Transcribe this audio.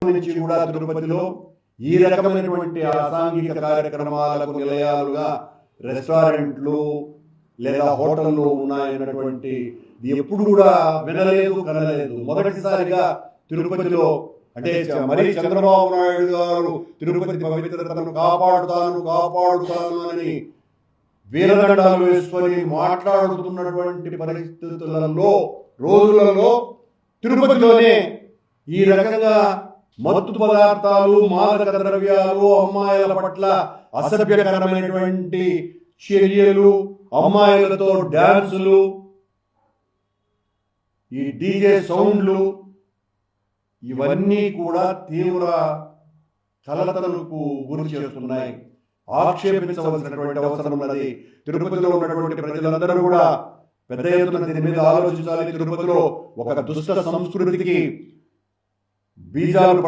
నుంచి కూడా తిరుపతిలో ఈ రకమైనటువంటి అసాంఘిక కార్యక్రమాలకు నిలయాలుగా రెస్టారెంట్లు లేదా హోటళ్ళు ఉన్నాయన్నటువంటి ఎప్పుడు కూడా వినలేదు కనలేదు. మొదటిసారిగా తిరుపతిలో అంటే మరి చంద్రబాబు నాయుడు గారు తిరుపతి పవిత్రతను కాపాడుతాను అని వీరదండాలు వేసుకొని మాట్లాడుతున్నటువంటి పరిస్థితులలో రోజులలో తిరుపతిలోనే ఈ రకంగా మత్తు పదార్థాలు, మాదక ద్రవ్యాలు, అమ్మాయిల పట్ల అసభ్యకరమైనటువంటి చర్యలు, అమ్మాయిలతో డ్యాన్సులు, ఈ డీజే సౌండ్లు ఇవన్నీ కూడా తీవ్ర కలతలకు గురి చేస్తున్నాయి. ఆక్షేపించవలసినటువంటి అవసరం ఉన్నది. తిరుపతిలో ఉన్నటువంటి ప్రజలందరూ కూడా పెద్ద ఎత్తున దీని మీద ఆలోచించాలి. తిరుపతిలో ఒక దుష్ట సంస్కృతికి బీజాలు